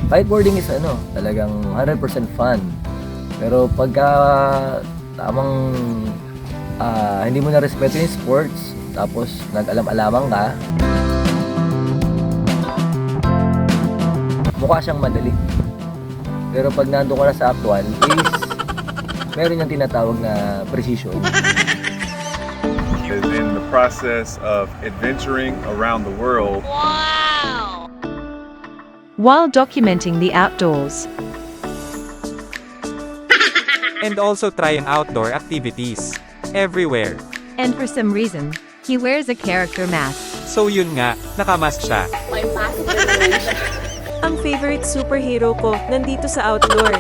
Kiteboarding is talagang 100% fun. Pero pagka tamang hindi mo na respeto yung sports, tapos nag-alam-alamang ka, mukha siyang madali. Pero pag nandun ka na sa actual is meron yung tinatawag na precision. Is in the process of adventuring around the world. Wow! While documenting the outdoors. And also trying outdoor activities. Everywhere. And for some reason, he wears a character mask. So yun nga, nakamask siya. Ang favorite superhero ko nandito sa outdoor.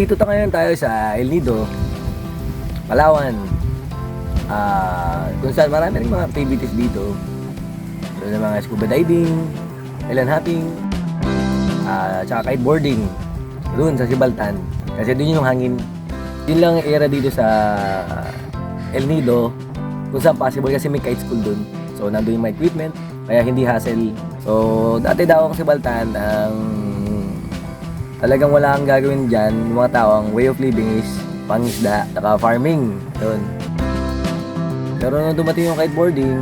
Dito ngayon tayo sa Nido, Palawan. Kung saan marami rin mga activities dito. Doon mga scuba diving, island hopping, tsaka kiteboarding. Doon sa Sibaltan. Kasi doon yung hangin. Yun lang ang era dito sa El Nido. Kung saan possible kasi may kite school doon. So nandun yung mga equipment, kaya hindi hassle. So dati daw ang Sibaltan ang talagang wala kang gagawin dyan. Yung mga tao, ang way of living is pangisda, saka farming. Yun. Pero nung dumating yung kiteboarding,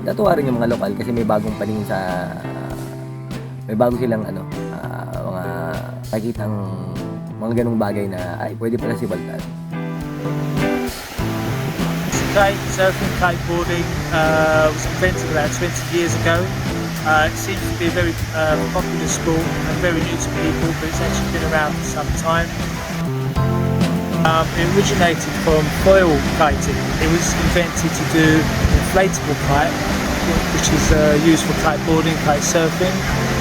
natuwa rin yung mga lokal kasi may bagong paningin sa... may bago silang mga nakikitang mga ganung bagay na ay pwede pala Sibaltan. Kitesurfing, kiteboarding was invented about 20 years ago. It seems to be a very popular sport and very new to people, but it's actually been around for some time. It originated from foil kiting. It was invented to do inflatable kite, which is used for kiteboarding, kitesurfing,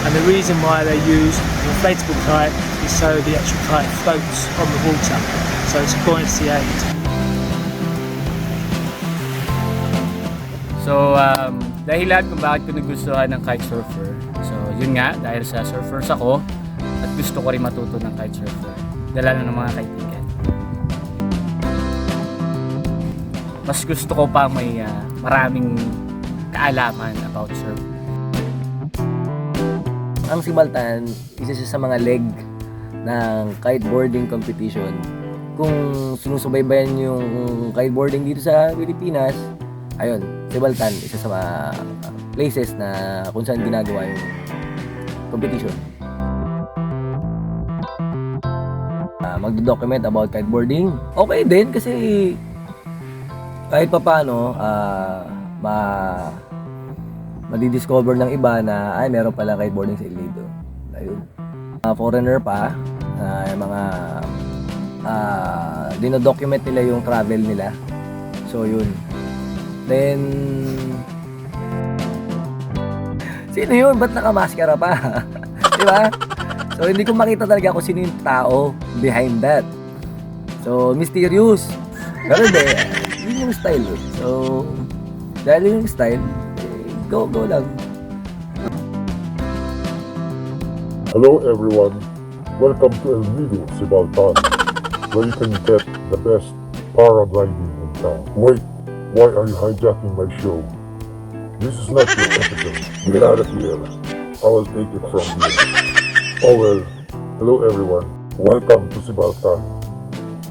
and the reason why they use an inflatable kite is so the actual kite floats on the water, so it's a buoyancy aid. So, dahilan kung bakit ko nagustuhan ng kitesurfer. So, yun nga, dahil sa surfers ako, at gusto ko rin matuto ng kitesurfer. Dala na ng mga kaibigan. Mas gusto ko pa may maraming kaalaman about surfing. Ang Sibaltan, isa siya sa mga leg ng kiteboarding competition. Kung sinusubaybayan yung kiteboarding dito sa Pilipinas, ayun, Sibaltan, isa sa mga places na kung saan ginagawa yung competition. Magdo-document about kiteboarding, okay din kasi kahit pa paano, madidiscover ng iba na ay meron pala kiteboarding sa Nido. Ayun. Foreigner pa, yung mga dinodocument nila yung travel nila. So yun. Then, sino yun? Ba't nakamaskara pa? Diba? So, hindi ko makita talaga kung sino yung tao behind that. So, mysterious. Pero hindi, yun yung style. So, dahil yung style, go lang. Hello everyone, welcome to El Nido, Sibaltan, where you can get the best paragliding in town. Wait, why are you hijacking my show? This is not your episode. Get out of here. I will take it from here. Oh well, hello everyone, welcome to Sibaltan.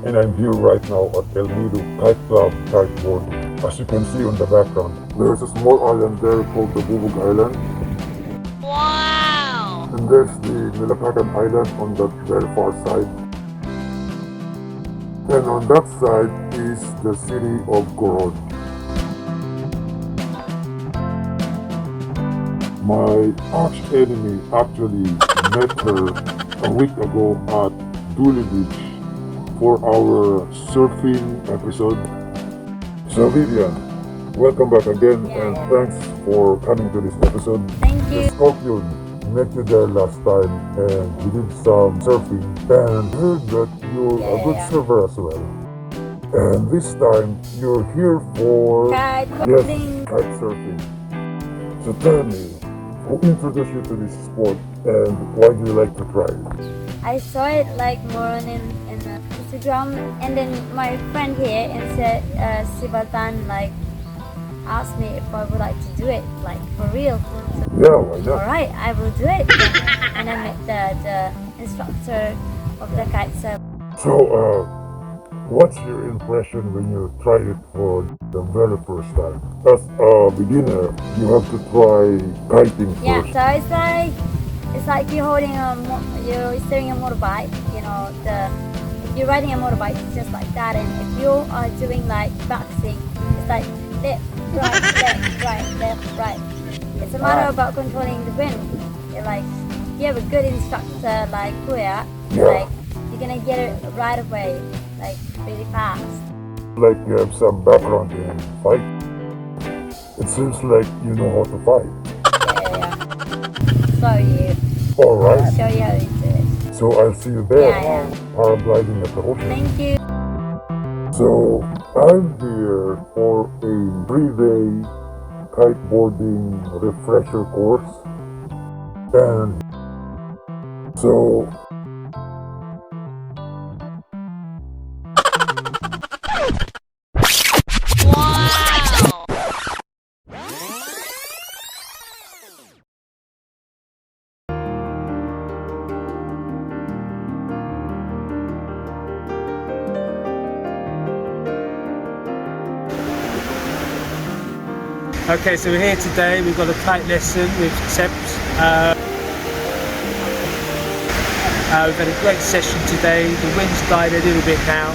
And I'm here right now at El Nido Kite Club Kiteboarding. As you can see on the background, there's a small island there called the Bubo Island. Wow! And there's the Nilakakan Island on the very far side. And on that side is the city of Coron. My arch enemy actually met her a week ago at Duli Beach for our surfing episode. So Vivian, welcome back again and thanks for coming to this episode. Thank you. The Scorpion met you there last time and we did some surfing and heard that you're a good surfer as well. And this time you're here for Kiteboarding. kite surfing. So tell me, who introduced you to this sport and why do you like to try it? I saw it like more on in Instagram, and then my friend here in Sibaltan like asked me if I would like to do it, like for real. So, Yeah, why not? alright, I will do it. And I met the instructor of the kite surf. So, what's your impression when you tried it for the very first time? As a beginner, you have to try kiting Yeah, first. so it's like you're holding you're steering a motorbike. You know, if you're riding a motorbike, it's just like that. And if you are doing like boxing, it's like left, right. It's a matter about controlling the wind. You're like, if you have a good instructor like Kuya, like you're gonna get it right away, like really fast. Like you have some background in fight. It seems like you know how to fight. Yeah. Alright, Show you how to do it. so I'll see you there. Yeah. Paragliding at the ocean. Thank you. So, I'm here for a 3-day kiteboarding refresher course. And so, Okay, so we're here today. We've got a kite lesson with Seps. We've had a great session today. The wind's died a little bit now.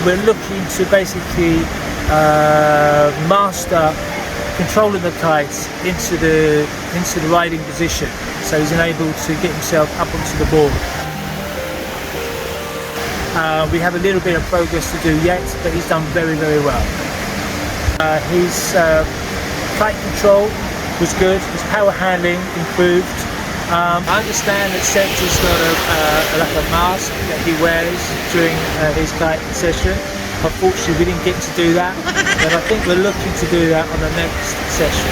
We're looking to basically master controlling the kites into the riding position, so he's enabled to get himself up onto the board. We have a little bit of progress to do yet, but he's done very, very well. His kite control was good, his power handling improved. I understand that Seps has got like a mask that he wears during his kite session. Unfortunately, we didn't get to do that, but I think we're looking to do that on the next session.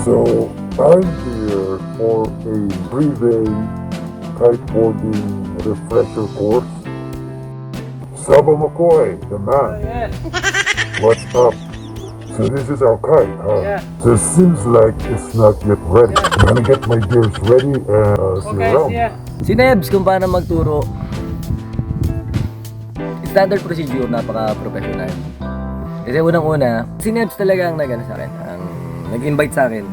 So, I'm here for a 3-day kiteboarding refresher course. Saba McCoy, the man. What's up? So this is our kite, huh? So it seems like it's not yet ready. I'm gonna get my gears ready and see you around. Si Nebs kung paano magturo. Standard procedure, napaka-professional. Kasi unang-una, si Nebs talaga ang nag-ano sa akin, ang nag-invite sa akin.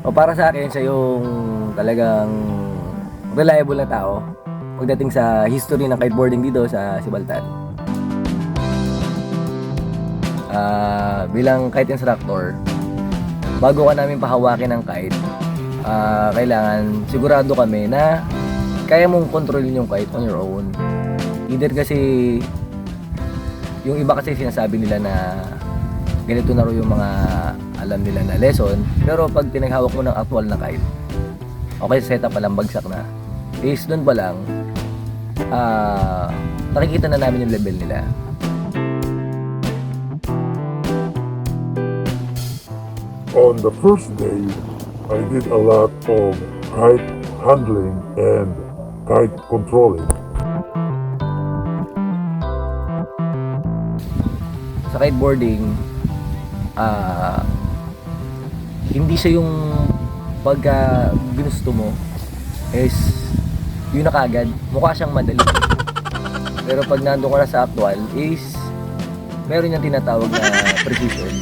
O para sa akin, siya yung talagang reliable na tao pagdating sa history ng kiteboarding dito sa Sibaltan. Bilang kite instructor, bago ka namin pahawakin ng kite, kailangan sigurado kami na kaya mong kontrolin yung kite on your own. Either kasi yung iba kasi sinasabi nila na ganito na rin yung mga alam nila na lesson, pero pag pinaghawak mo ng actual na kite, okay, setup pa lang, bagsak na, is doon pa lang nakikita na namin yung level nila. On the first day, I did a lot of kite handling and kite controlling. Sa kiteboarding, hindi siya yung pagka ginusto mo is yun na kagad, mukha siyang madali. Pero pag nandun ka na sa actual is meron yung tinatawag na precision.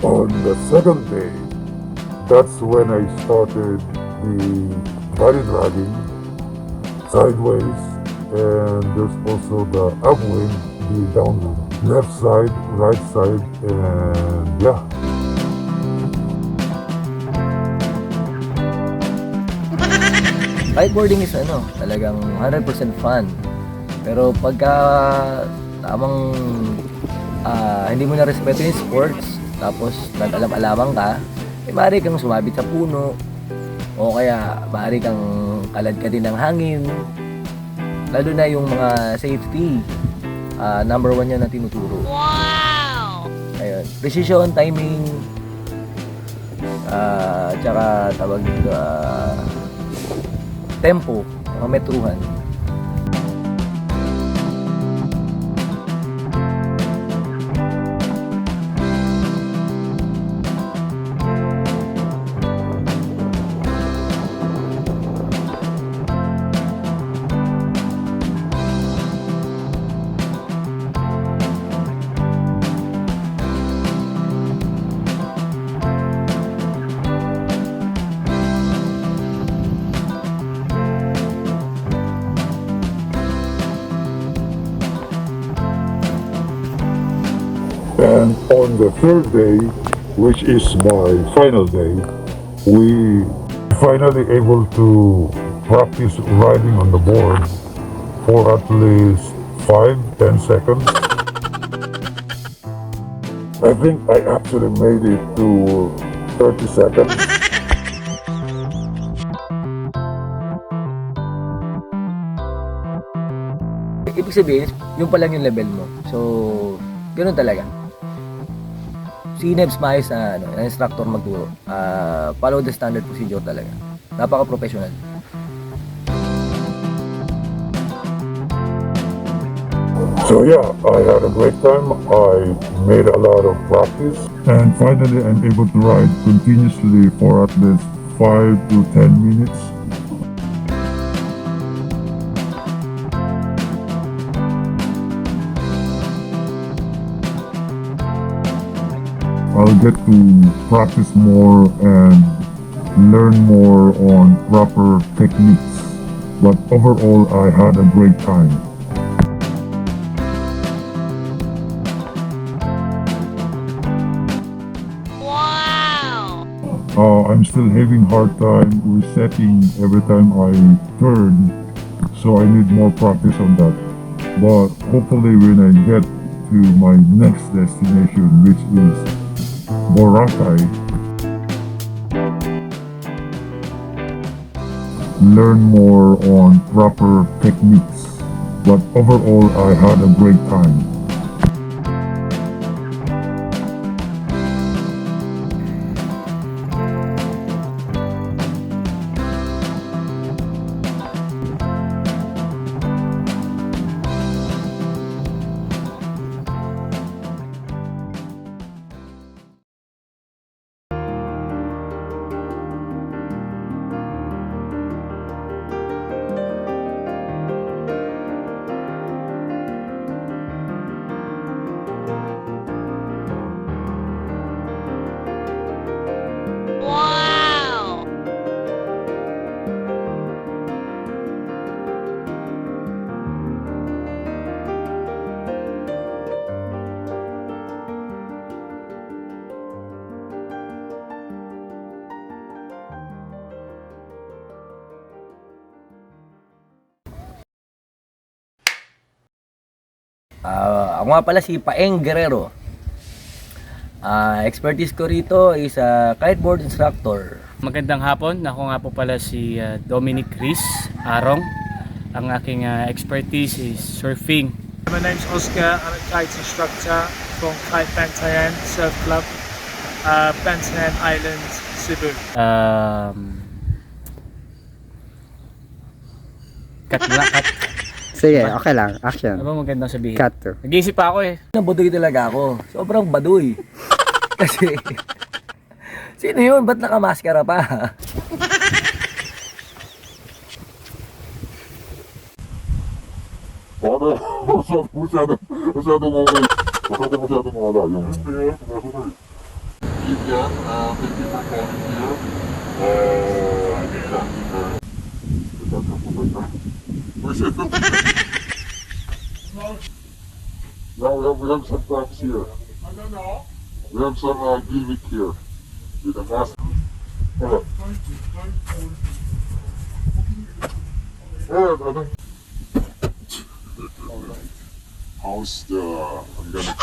On the second day, that's when I started the body dragging sideways, and there's also the upwind, the downwind, left side, right side, and yeah. Kiteboarding is talagang 100% fun. Pero pagka tamang hindi mo na respeto yung sports, tapos nag-alam-alamang ka, maaari kang sumabit sa puno, o kaya maaari kang kalad ka din ng hangin. Lalo na yung mga safety, number 1 yan na tinuturo. Wow! Ayun, precision, timing, tsaka tawag dito, tempo, mga metruhan. And on the third day, which is my final day, we finally able to practice riding on the board for at least 5-10 seconds. I think I actually made it to 30 seconds. Ibig sabihin, yung pa lang yung level mo. So, ganoon talaga. Si Nebs maayos na instructor magturo. Follow the standard procedure talaga. Napaka-professional. So yeah, I had a great time. I made a lot of practice, and finally I'm able to ride continuously for at least 5 to 10 minutes. I'll get to practice more and learn more on proper techniques. But overall, I had a great time. I'm still having hard time resetting every time I turn, so I need more practice on that. But hopefully when I get to my next destination, which is Boracay, learn more on proper techniques. But overall, I had a great time. Ako nga pala si Paeng Guerrero. Expertise ko rito is kiteboard instructor. Magandang hapon, ako nga po pala si Dominic Chris Arong. Ang aking expertise is surfing. My name's Oscar. I'm a kite instructor from Kite Bantayan Surf Club, Bantayan Island, Cebu. Cut na, cut. Sige, okay lang. Action. Ano ba magandang sabihin? Cut to. Nag-iisip pa ako eh. Baduy talaga ako. Sobrang baduy. Kasi, sino yun? Ba't nakamaskara pa? Paano? Masyadong okay. Masyadong wala. Yung gusto nyo, pumasok na eh. Yun yan, thank you for calling here. Now we have some props here. We have some gimmick here. With a mask. Alright. Alright, how's the... I'm gonna